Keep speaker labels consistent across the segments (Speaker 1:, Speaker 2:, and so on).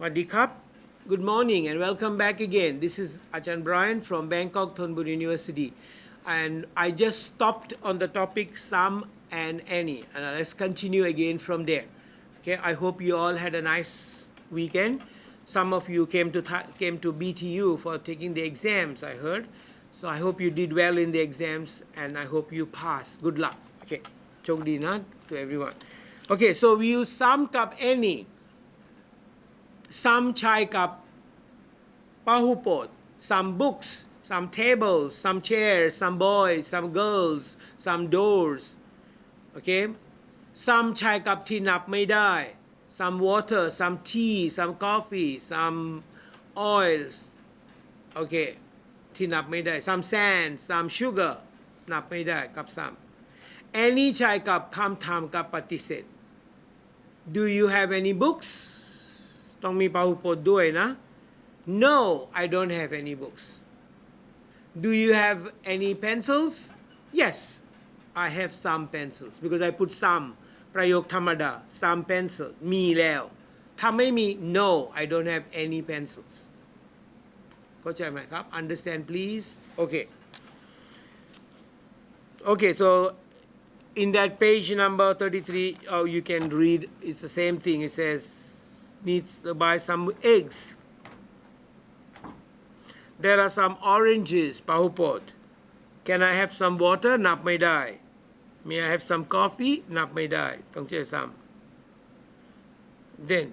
Speaker 1: Swadikap. Good morning and welcome back again. This is Ajahn Brian from Bangkok Thonburi University. And I just stopped on the topic some and any. And let's continue again from there. Okay, I hope you all had a nice weekend. Some of you came to BTU for taking the exams, I heard. So I hope you did well in the exams and I hope you pass. Good luck. Okay, chokdi na to everyone. Okay, so we use some cup any. Some chai cup pahupot, some books, some tables, some chairs, some boys, some girls, some doors. Okay, some chai cupที่นับไม่ได้ some water, some tea, some coffee, some oils. Okay, ที่นับไม่ได้ some sand, some sugar นับไม่ได้กับ some any ใช้กับคำถามกับปฏิเสธ do you have any books ต้องมีพหุพจน์ด้วยนะ no I don't have any books do you have any pencils yes I have some pencils because I put some ประโยคธรรมดา some pencil มีแล้วถ้าไม่มี no I don't have any pencils เข้าใจไหมครับ understand please okay so in that page number 33 you can read it's the same thing it says needs to buy some eggs there are some oranges พหุพจน์ can I have some water นับไม่ได้ may I have some coffee นับไม่ได้ต้องใช้ some then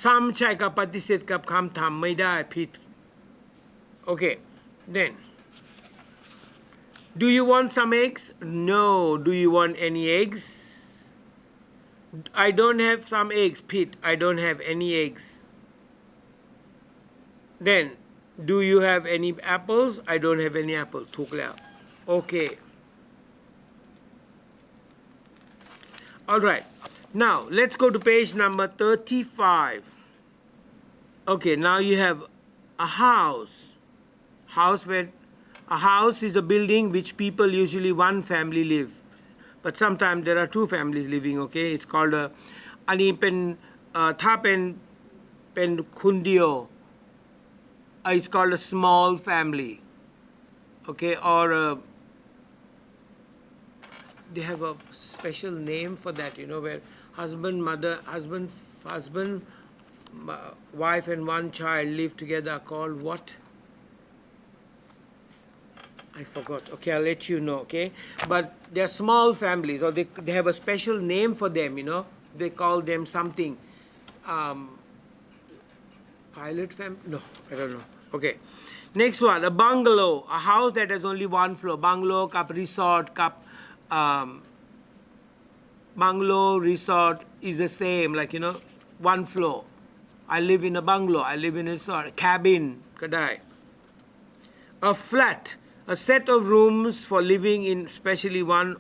Speaker 1: some ใช้กับปฏิเสธกับคำถามไม่ได้ผิด okay then do you want some eggs no do you want any eggs I don't have some eggs Pete I don't have any eggs then do you have any apples I don't have any apple ถูกแล้ว okay all right now let's go to page number 35 okay now you have a house where a house is a building which people usually one family live but sometimes there are two families living okay it's called a อันนี้เป็นถ้าเป็นคนเดียว it's called a small family okay or they have a special name for that where husband wife and one child live together called what I forgot. Okay, I'll let you know, okay? But they're small families or they have a special name for them, They call them something. Pilot family? No, I don't know. Okay. Next one, a bungalow, a house that has only one floor. Bungalow, cup resort, bungalow, resort is the same, like, one floor. I live in a bungalow. I live in a resort. Cabin,ก็ได้ A flat. A set of rooms for living in, especially one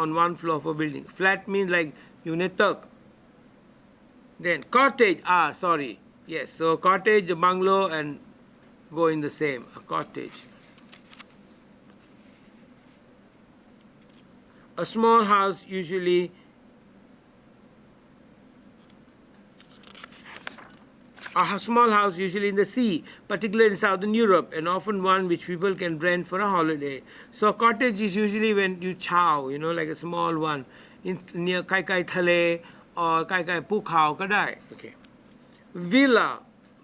Speaker 1: on one floor of a building. Flat means like unit. Then cottage. Sorry. Yes. So cottage, bungalow, and go in the same. A cottage. A small house usually. A small house usually in the sea, particularly in southern Europe, and often one which people can rent for a holiday. So cottage is usually when you chow, like a small one, near Kai Thale or Kai Pukhao Kadai. Okay. Villa,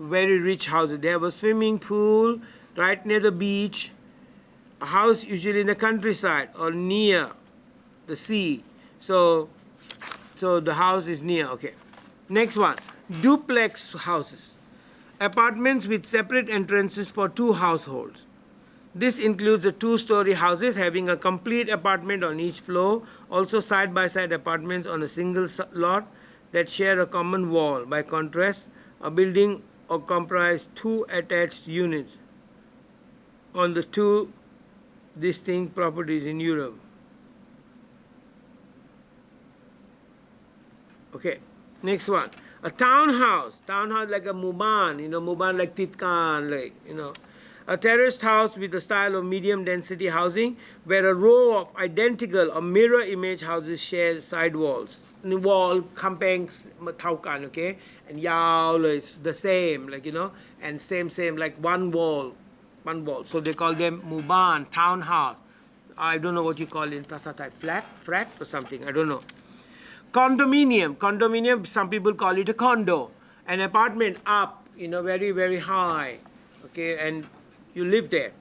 Speaker 1: very rich houses. They have a swimming pool right near the beach. A house usually in the countryside or near the sea. So the house is near. Okay. Next one. Duplex houses, apartments with separate entrances for two households. This includes the two-story houses having a complete apartment on each floor, also side-by-side apartments on a single lot that share a common wall. By contrast, a building or comprise two attached units on the two distinct properties in Europe. Okay, next one. A townhouse like a muban, muban like titkan, like, A terraced house with the style of medium density housing where a row of identical or mirror image houses share side walls. Wall กำแพงเท่ากัน okay? And ยาวเลย it's the same, like, you know, and same, like one wall. So they call them หมู่บ้าน townhouse. I don't know what you call it in ภาษาไทย flat or something, I don't know. Condominium, some people call it a condo. An apartment up, you know, very high, okay, and you live there.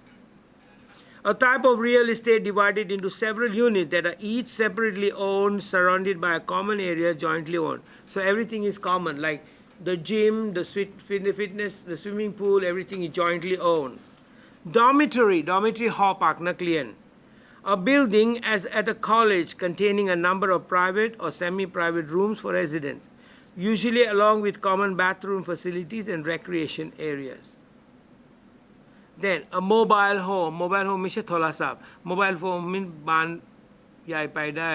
Speaker 1: A type of real estate divided into several units that are each separately owned, surrounded by a common area, jointly owned. So everything is common, like the gym, the fitness, the swimming pool, everything is jointly owned. Dormitory หอพักนักเรียน A building as at a college containing a number of private or semi-private rooms for residents, usually along with common bathroom facilities and recreation areas. Then a mobile home ไม่ใช่โทรศัพท์ mobile home มันบ้านใหญ่ไปได้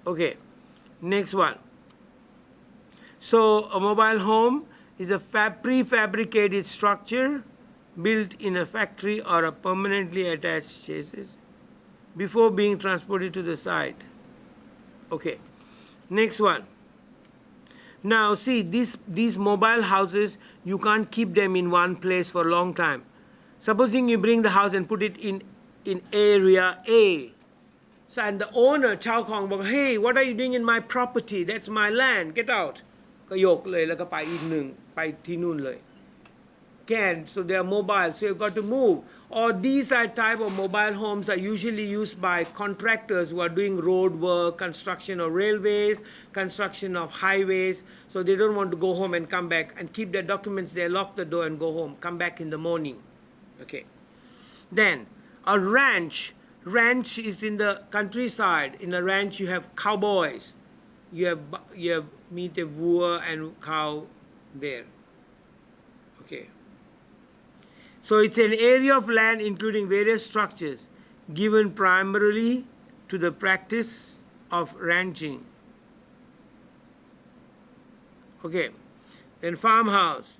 Speaker 1: Okay, next one. So a mobile home is a prefabricated structure built in a factory or a permanently attached chassis before being transported to the site. Okay, next one. Now see, these mobile houses, you can't keep them in one place for a long time. Supposing you bring the house and put it in area A. So and the owner เจ้าของบอก hey, what are you doing in my property? That's my land. Get out. ก็ยกเลยแล้วก็ไปอีกหนึ่งไปที่นู่นเลย So they are mobile, so you've got to move. Or these are type of mobile homes are usually used by contractors who are doing road work, construction of railways, construction of highways. So they don't want to go home and come back and keep their documents there, lock the door and go home, come back in the morning. Okay. Then a ranch. Ranch is in the countryside. In a ranch you have cowboys. You have meet aวัว and cow there. Okay. So it's an area of land including various structures given primarily to the practice of ranching. Okay. Then farmhouse.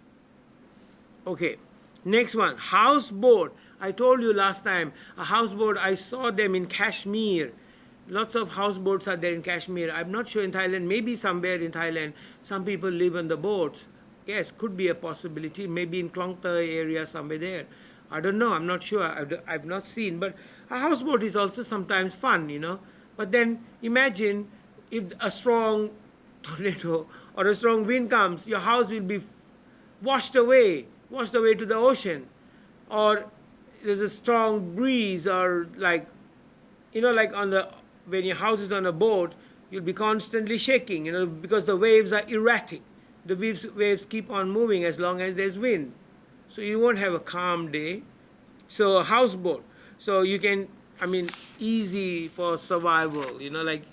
Speaker 1: Okay. Next one, houseboat. I told you last time, a houseboat, I saw them in Kashmir. Lots of houseboats are there in Kashmir. I'm not sure in Thailand, maybe somewhere in Thailand, some people live on the boats. Yes, could be a possibility. Maybe in Klong Thai area, somewhere there. I don't know. I'm not sure. I've not seen. But a houseboat is also sometimes fun, you know. But then imagine if a strong tornado or a strong wind comes, your house will be washed away to the ocean. Or there's a strong breeze or like, you know, like when your house is on a boat, you'll be constantly shaking, you know, because the waves are erratic. The waves keep on moving as long as there's wind. So you won't have a calm day. So a houseboat. So you can, easy for survival, you know, like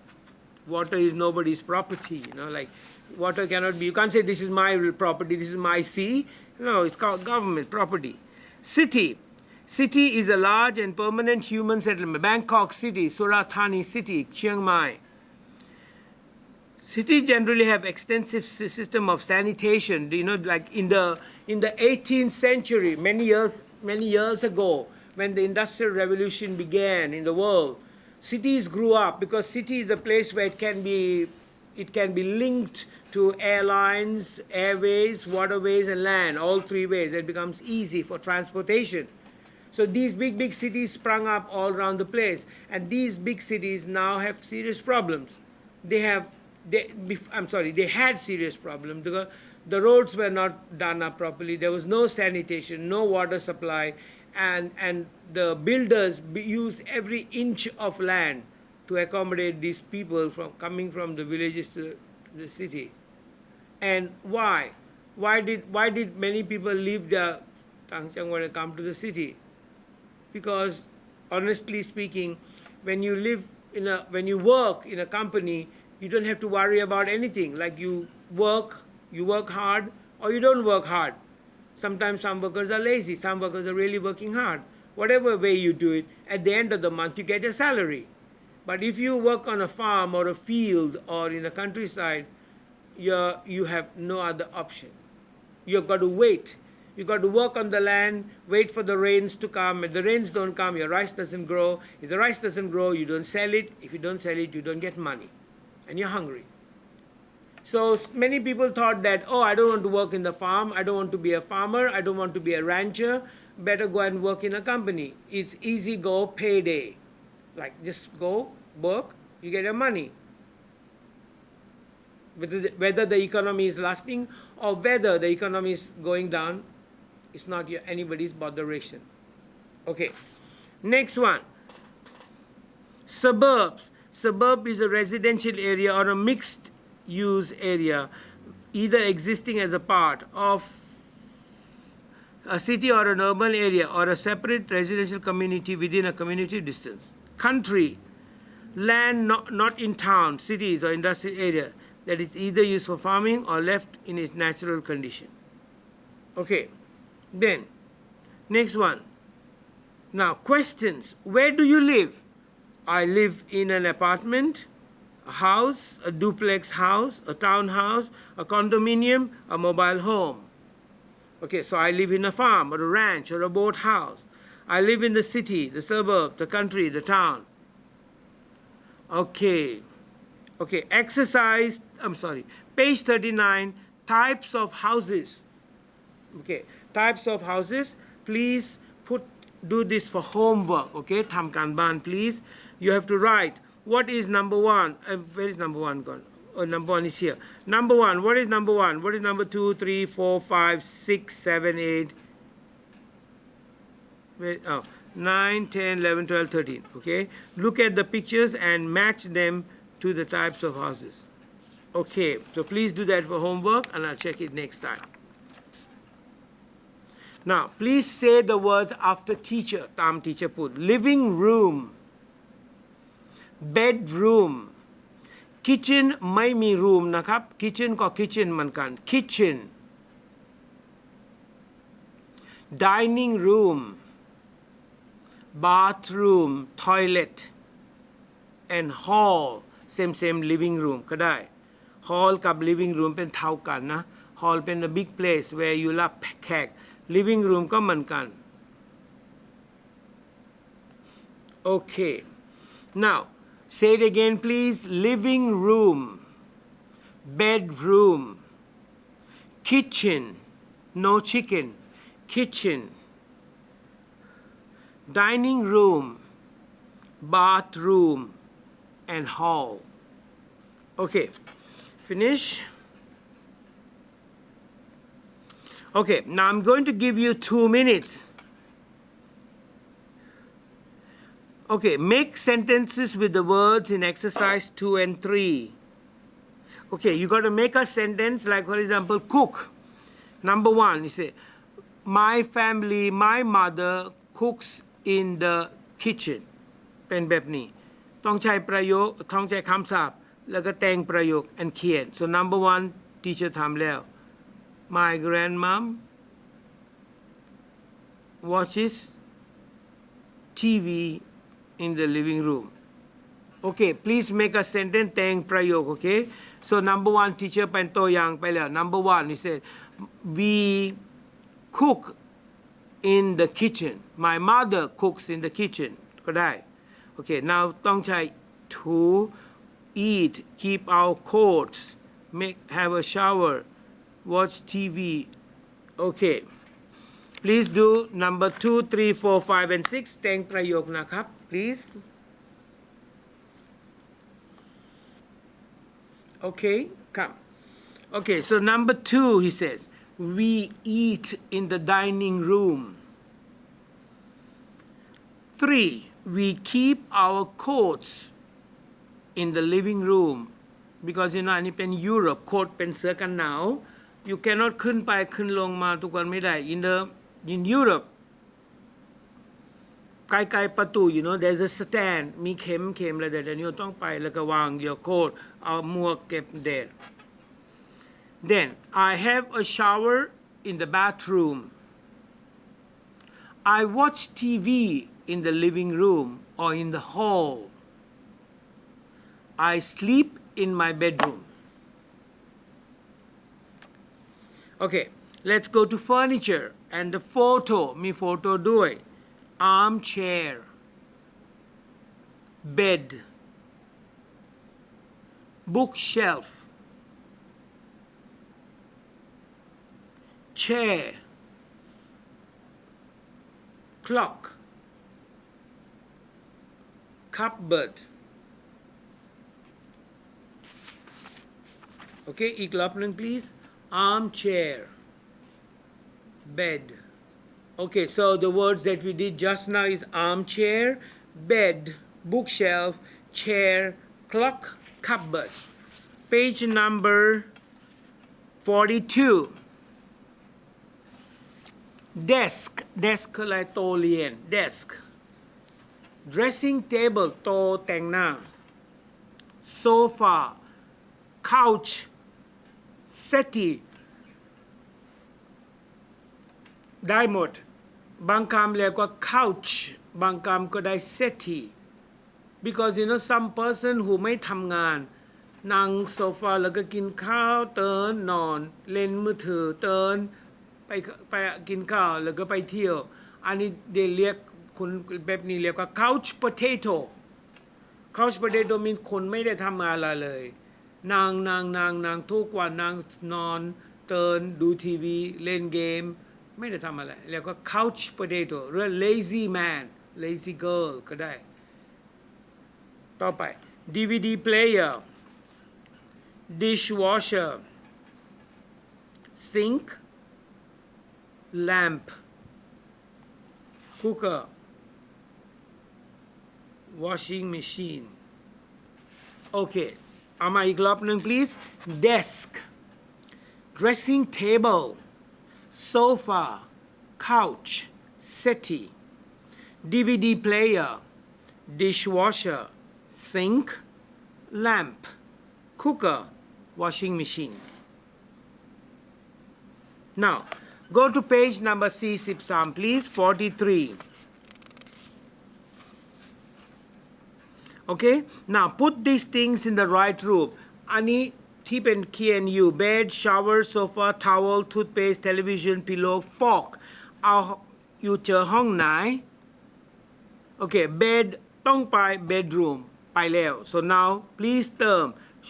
Speaker 1: water is nobody's property, you know, like water cannot be, you can't say this is my property, this is my sea. No, it's called government property. City. City is a large and permanent human settlement. Bangkok City, Surat Thani City, Chiang Mai. Cities generally have extensive system of sanitation. You know, like in the 18th century, many years ago, when the Industrial Revolution began in the world, cities grew up because city is a place where it can be linked to airlines, airways, waterways, and land, all three ways. It becomes easy for transportation. So these big cities sprung up all around the place, and these big cities now have serious problems. They had serious problems because the roads were not done up properly. There was no sanitation, no water supply, and the builders used every inch of land to accommodate these people coming from the villages to the city. And why? Why did many people leave their Tangchangwa and come to the city? Because honestly speaking, when you work in a company, you don't have to worry about anything. Like you work hard or you don't work hard. Sometimes some workers are lazy, some workers are really working hard. Whatever way you do it, at the end of the month you get a salary. But if you work on a farm or a field or in a countryside, you have no other option. You've got to wait. You got to work on the land, wait for the rains to come. If the rains don't come, your rice doesn't grow. If the rice doesn't grow, you don't sell it. If you don't sell it, you don't get money. And you're hungry. So many people thought that, oh, I don't want to work in the farm. I don't want to be a farmer. I don't want to be a rancher. Better go and work in a company. It's easy go, payday. Like just go, work, you get your money. Whether the economy is lasting or whether the economy is going down, it's not anybody's botheration. Okay, next one. Suburbs. Suburb is a residential area or a mixed use area, either existing as a part of a city or an urban area or a separate residential community within a community distance. Country, land not in town, cities or industrial area that is either used for farming or left in its natural condition. Okay, then next one. Now questions. Where do you live? I live in an apartment, a house, a duplex house, a townhouse, a condominium, a mobile home. Okay, so I live in a farm or a ranch or a boat house. I live in the city, the suburb, the country, the town. Okay, exercise, page 39, types of houses. Okay, types of houses. Please do this for homework. Okay, ทำการบ้าน please. You have to write what is number one. Where is number one gone? Oh, number one is here. Number one, what is number one? What is number 2, 3, 4, 5, 6, 7, 8, 9, 10, 11, 12, 13. Okay, look at the pictures and match them to the types of houses. Okay, so please do that for homework and I'll check it next time. Now, please say the words after teacher. Tam teacher put. Living room, bedroom, kitchen ไม่มี room นะครับ kitchen ก็ kitchen เหมือนกัน kitchen, dining room, bathroom, toilet, and hall same living room ก็ได้ hall กับ living room เป็นเท่ากันนะ hall เป็น a big place where you รับแขก living room ก็เหมือนกัน okay, now say it again please. Living room, bedroom, kitchen, no chicken, kitchen, dining room, bathroom, and hall. Okay, finish. Okay, now I'm going to give you 2 minutes. Okay, make sentences with the words in exercise 2 and 3. Okay, you got to make a sentence like, for example, cook. Number 1, you say, my family, my mother cooks in the kitchen. เป็นแบบนี้ ต้องใช้ประโยค ต้องใช้คำศัพท์ แล้วก็แต่งประโยค and เขียน so number 1 teacher ทำแล้ว my grandmom watches TV in the living room. Okay, please make a sentence แต่งประโยค okay, so number 1 teacher เป็นตัวอย่างไปแล้ว number 1 he said we cook in the kitchen. My mother cooks in the kitchen ก็ได้ okay, now ต้องใช้ to eat, keep our coats, have a shower, watch TV. Okay, please do number 2, 3, 4, 5 and 6 แต่งประโยคนะครับ please. Okay, come. Okay, so number 2 he says we eat in the dining room. 3, we keep our coats in the living room because you know อันนี้เป็น Europe coat เป็นเสื้อกันหนาว you cannot ขึ้นไปขึ้นลงมาทุกวันไม่ได้ in Europe ไกลๆประตู you know there's a stand มีเข็มอะไรแต่เดี๋ยวต้องไปแล้วก็วาง your coat เอาหมวกเก็บแดด then I have a shower in the bathroom. I watch TV in the living room or in the hall. I sleep in my bedroom. Okay, let's go to furniture and the photo มีโฟโต้ด้วย armchair bed bookshelf chair clock cupboard โอเคอีกรอบหนึ่ง please armchair bed okay so the words that we did just now is armchair bed bookshelf chair clock cupboard page number 42 desk desk คืออะไรโต๊ะเรียน desk dressing table โต๊ะแต่งหน้า sofa couch settee ได้หมดบางคำเรียกว่า couch บางคำก็ได้ settee because you know some person who ไม่ทำงานนั่งโซฟาแล้วก็กินข้าวเตือนนอนเล่นมือถือเตือนไปกินข้าวแล้วก็ไปเที่ยวอันนี้เรียกคนแบบนี้เรียกว่า couch potato couch potato มีคนไม่ได้ทำงานอะไรเลยนางทุกวันนางนอนเตือนดูทีวีเล่นเกมไม่ได้ทำอะไรเรียกว่า couch potato หรือ lazy man lazy girl ก็ได้ต่อไป DVD player dishwasher sink lamp cooker washing machine โอเคเอามาอีกรอบหนึ่ง please desk dressing table sofa couch settee DVD player dishwasher sink lamp cooker washing machine now go to page number 43 please 43 okay now put these things in the right room อันนี้ที่เป็น Q&U bed shower sofa towel toothpaste television pillow fork เอาอยู่เจอห้องไหนโอเค bed ต้องไป bedroom ไปแล้ว so now please เติม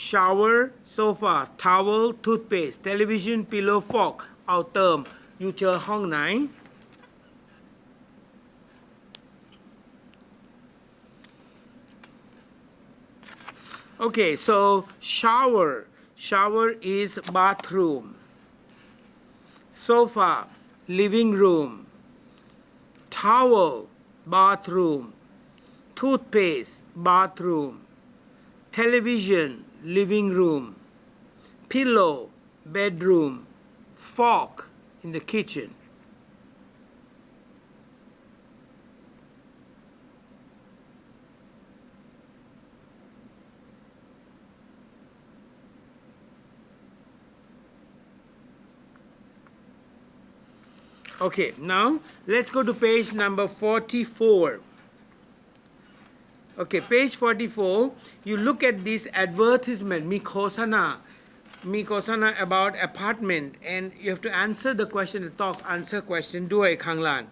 Speaker 1: shower sofa towel toothpaste television pillow fork เอาเติมอยู่เจอห้องไหนOkay, so shower is bathroom, sofa, living room, towel, bathroom, toothpaste, bathroom, television, living room, pillow, bedroom, fork in the kitchen. Okay, now let's go to page number 44. Okay, page 44, you look at this advertisement, mi khosana about apartment, and you have to answer the question, talk, answer question,ด้วยข้างล่าง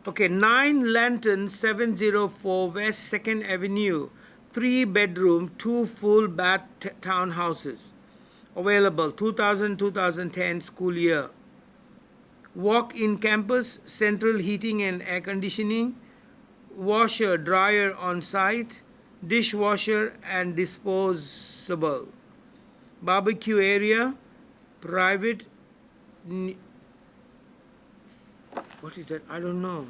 Speaker 1: Okay, 9 Lanterns 704 West 2nd Avenue, 3 bedroom, 2 full bath townhouses, available 2000-2010 school year. Walk-in campus, central heating and air conditioning, washer, dryer on site, dishwasher and disposable, barbecue area, private, what is that? I don't know.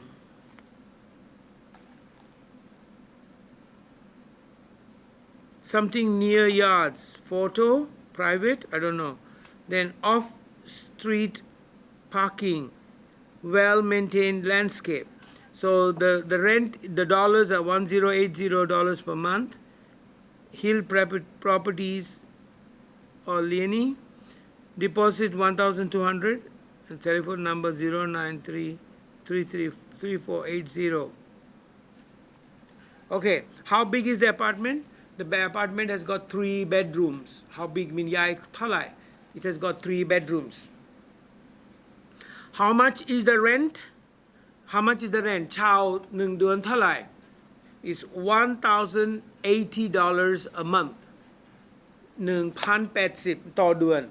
Speaker 1: Something near yards, photo, private, I don't know. Then off-street parking, well-maintained landscape. So the rent, the dollars are $1080 per month. Hill Properties or Leone. Deposit $1,200 and telephone number 093333480. Okay, how big is the apartment? The apartment has got 3 bedrooms. How big mean yai thalai? It has got 3 bedrooms. How much is the rent? How much is the rent? เช่า1 เดือนเท่าไหร่ is $1,080 a month 1,080 ต่อเดือน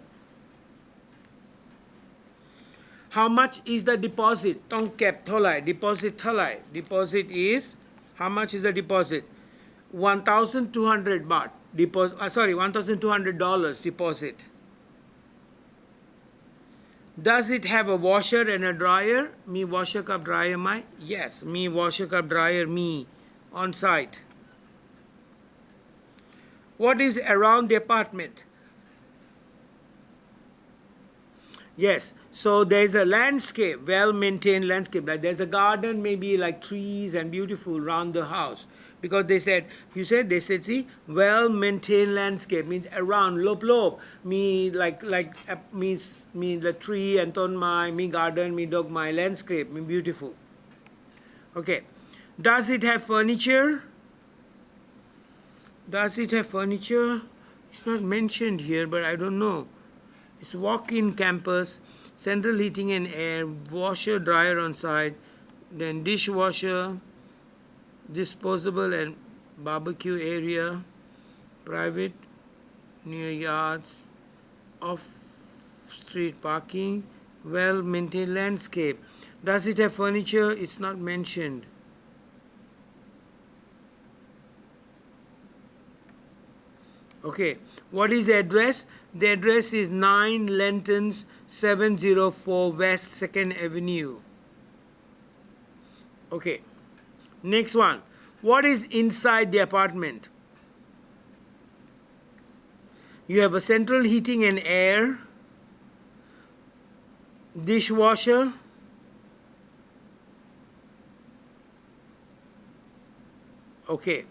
Speaker 1: How much is the deposit ต้องเก็บเท่าไหร่ deposit เท่าไหร่ deposit is how much is the deposit 1,200 baht deposit $1,200 deposit Does it have a washer and a dryer มี washer กับ dryer ไหม Yes มี washer กับ dryer มี on site What is around the apartment Yes so there's a landscape well-maintained landscape like there's a garden maybe like trees and beautiful around the house because they said see well-maintained landscape means around รอบๆมี likeมี the tree and ต้นไม้มี garden มีดอกไม้ landscape มี beautiful okay does it have furniture it's not mentioned here but I don't know it's walk-in campus central heating and air washer dryer on site then dishwasher disposable and barbecue area private near yards off street parking well-maintained landscape does it have furniture it's not mentioned okay what is the address the address is 9 Lentons 704 West 2nd Avenue okay next one what is inside the apartment you have a central heating and air dishwasher okay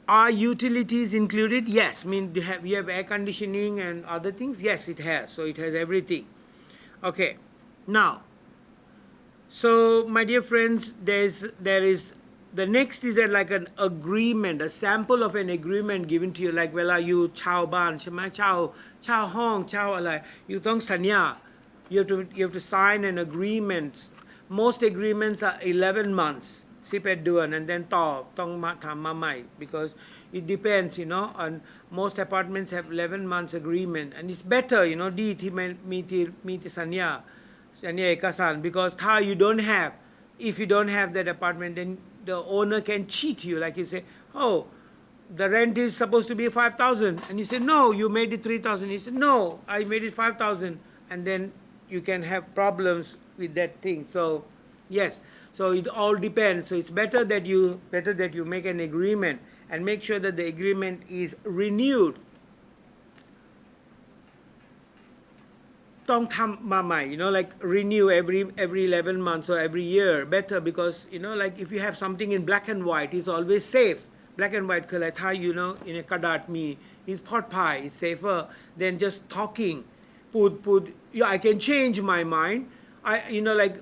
Speaker 1: are utilities included yes mean you have air conditioning and other things yes it has so it has everything okay now so my dear friends there is the next is like an agreement a sample of an agreement given to you like เวลาอยู่เช่าบ้านใช่ไหมเช่าห้องเช่าอะไร you ต้องสัญญา you have to sign an agreement most agreements are 11 months 11 เดือน and then ต่อต้องมาทำมาใหม่ because it depends you know on most apartments have 11 months agreement and it's better you know ดีที่มีสัญญาเอกสาร because ถ้า you don't have if you don't have that apartment then the owner can cheat you like you say oh the rent is supposed to be 5,000 and you say no you made it 3,000 he said no I made it 5,000 and then you can have problems with that thing so yes so it all depends so it's better that you make an agreement and make sure that the agreement is renewed ต้องทำมาใหม่ you know like renew every 11 months or every year better because you know like if you have something in black and white it's always safe black and white คืออะไรถ้า you know in a กระดาษมี is ปลอดภัย is safer than just talking put I can change my mind I you know like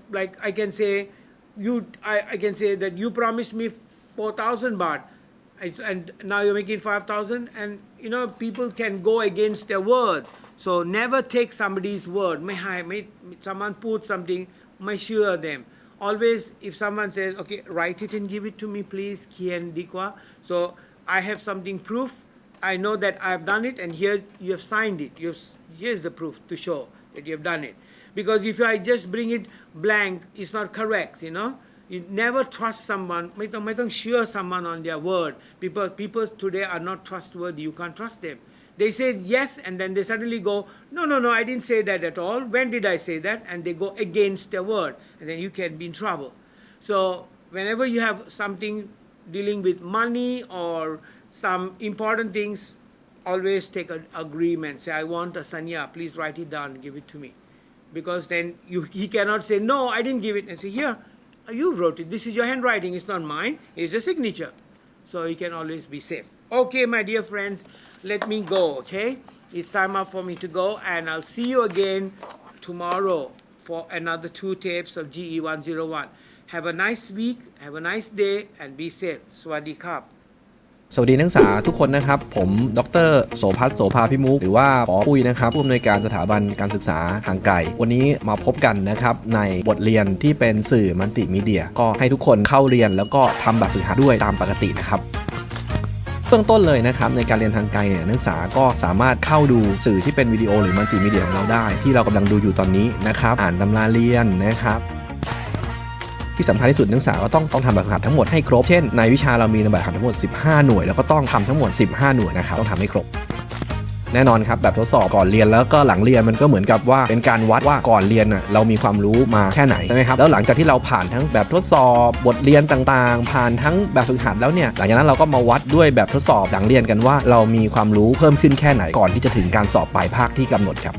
Speaker 1: I can say I can say that you promised me 4,000 baht and now you're making 5,000 and you know people can go against their word so never take somebody's word ไม่ someone put something ไม่เชื่อ them always if someone says okay write it and give it to me please เขียนดีกว่า so I have something proof I know that I've done it and here you have signed it here's the proof to show that you have done it because if I just bring it blank it's not correct you know you never trust someone ไม่ต้องเชื่อ someone on their word people today are not trustworthy you can't trust them they say yes and then they suddenly go no I didn't say that at all when did I say that and they go against their word and then you can be in trouble so whenever you have something dealing with money or some important things always take an agreement say I want a sanya please write it down and give it to me because then he cannot say no I didn't give it and say here you wrote it this is your handwriting it's not mine it's a signature so you can always be safe okay my dear friends let me go okay it's time up for me to go and I'll see you again tomorrow for another 2 tapes of GE101 have a nice week have a nice day and be safe สวัสดีครับ
Speaker 2: สวัสดีนักศึกษาทุกคนนะครับผมดร.โสภัส โสภาพิมุขหรือว่าปอปุ้ยนะครับผู้อำนวยการสถาบันการศึกษาทางไกลวันนี้มาพบกันนะครับในบทเรียนที่เป็นสื่อมัลติมีเดียก็ให้ทุกคนเข้าเรียนแล้วก็ทำแบบฝึกหัดด้วยตามปกตินะครับเบื้องต้นเลยนะครับในการเรียนทางไกลเนี่ยนักศึกษาก็สามารถเข้าดูสื่อที่เป็นวิดีโอหรือมัลติมีเดียของเราได้ที่เรากำลังดูอยู่ตอนนี้นะครับอ่านตำราเรียนนะครับที่สำคัญที่สุดนักศึกษาก็ต้องทำแบบฝึกหัดทั้งหมดให้ครบเช่นในวิชาเรามีแบบฝึกหัดทั้งหมด15หน่วยแล้วก็ต้องทำทั้งหมด15หน่วยนะครับต้องทำให้ครบแน่นอนครับแบบทดสอบก่อนเรียนแล้วก็หลังเรียนมันก็เหมือนกับว่าเป็นการวัดว่าก่อนเรียนเรามีความรู้มาแค่ไหนใช่ไหมครับแล้วหลังจากที่เราผ่านทั้งแบบทดสอบบทเรียนต่างๆผ่านทั้งแบบฝึกหัดแล้วเนี่ยหลังจากนั้นเราก็มาวัดด้วยแบบทดสอบหลังเรียนกันว่าเรามีความรู้เพิ่มขึ้นแค่ไหนก่อนที่จะถึงการสอบปลายภาคที่กำหนดครับ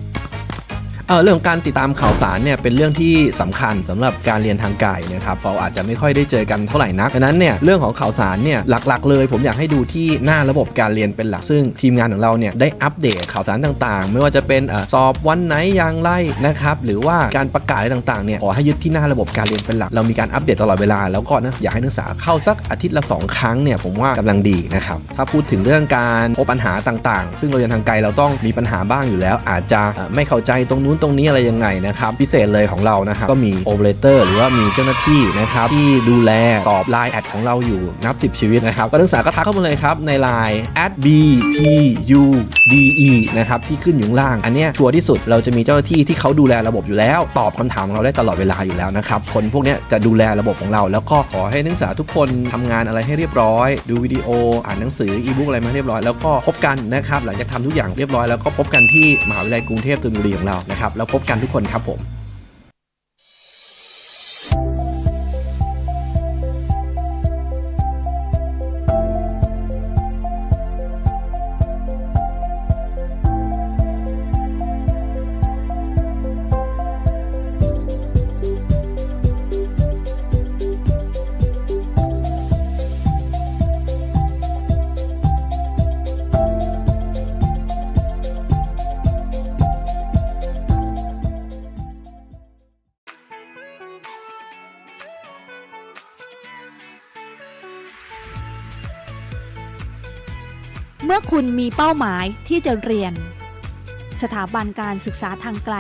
Speaker 2: เรื่องการติดตามข่าวสารเนี่ยเป็นเรื่องที่สำคัญสำหรับการเรียนทางไกลนะครับเราอาจจะไม่ค่อยได้เจอกันเท่าไหร่นักดังนั้นเนี่ยเรื่องของข่าวสารเนี่ยหลักๆเลยผมอยากให้ดูที่หน้าระบบการเรียนเป็นหลักซึ่งทีมงานของเราเนี่ยได้อัปเดตข่าวสารต่างๆไม่ว่าจะเป็นสอบวันไหนอย่างไรนะครับหรือว่าการประกาศอะไรต่างๆเนี่ยขอให้ยึดที่หน้าระบบการเรียนเป็นหลักเรามีการอัปเดตตลอดเวลาแล้วก็อยากให้นักศึกษาเข้าสักอาทิตย์ละ2 ครั้งเนี่ยผมว่ากำลังดีนะครับถ้าพูดถึงเรื่องการพบปัญหาต่างๆซึ่งเราเรียนทางไกลเราต้องมีปัญหาบ้างอยู่แล้วอาจจะไม่เข้าใจตรงนู้นตรงนี้อะไรยังไงนะครับพิเศษเลยของเรานะครับก็มีโอเปอเรเตอร์หรือว่ามีเจ้าหน้าที่นะครับที่ดูแลตอบไลน์แอดของเราอยู่นับ10ชีวิตนะครับนักศึกษาก็ทักเข้ามาเลยครับในไลน์ @btude นะครับที่ขึ้นอยู่ข้างล่างอันนี้ชัวร์ที่สุดเราจะมีเจ้าหน้าที่ที่เขาดูแลระบบอยู่แล้วตอบคำถามของเราได้ตลอดเวลาอยู่แล้วนะครับคนพวกนี้จะดูแลระบบของเราแล้วก็ขอให้นักศึกษาทุกคนทำงานอะไรให้เรียบร้อยดูวิดีโออ่านหนังสืออีบุ๊กอะไรมาเรียบร้อยแล้วก็พบกันนะครับหลังจากทำทุกอย่างเรียบร้อยแล้วก็พบกันที่มหาวิทยาลัยกรุงเทพธนบุรีของเรานะครับแล้วพบกันทุกคนครับผม
Speaker 3: เมื่อคุณมีเป้าหมายที่จะเรียนสถาบันการศึกษาทางไกล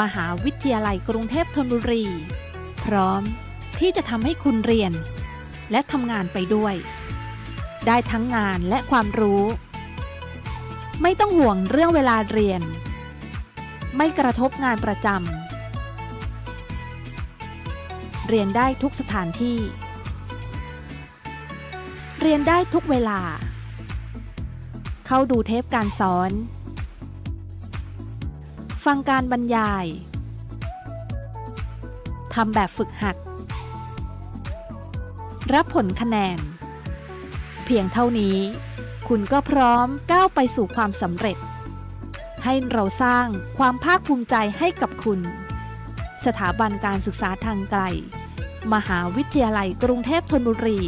Speaker 3: มหาวิทยาลัยกรุงเทพธนบุรีพร้อมที่จะทำให้คุณเรียนและทำงานไปด้วยได้ทั้งงานและความรู้ไม่ต้องห่วงเรื่องเวลาเรียนไม่กระทบงานประจำเรียนได้ทุกสถานที่เรียนได้ทุกเวลาเข้าดูเทปการสอนฟังการบรรยายทำแบบฝึกหัดรับผลคะแนนเพียงเท่านี้คุณก็พร้อมก้าวไปสู่ความสำเร็จให้เราสร้างความภาคภูมิใจให้กับคุณสถาบันการศึกษาทางไกลมหาวิทยาลัยกรุงเทพธนบุรี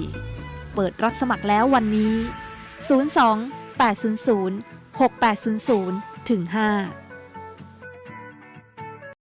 Speaker 3: เปิดรับสมัครแล้ววันนี้02 800 6800 5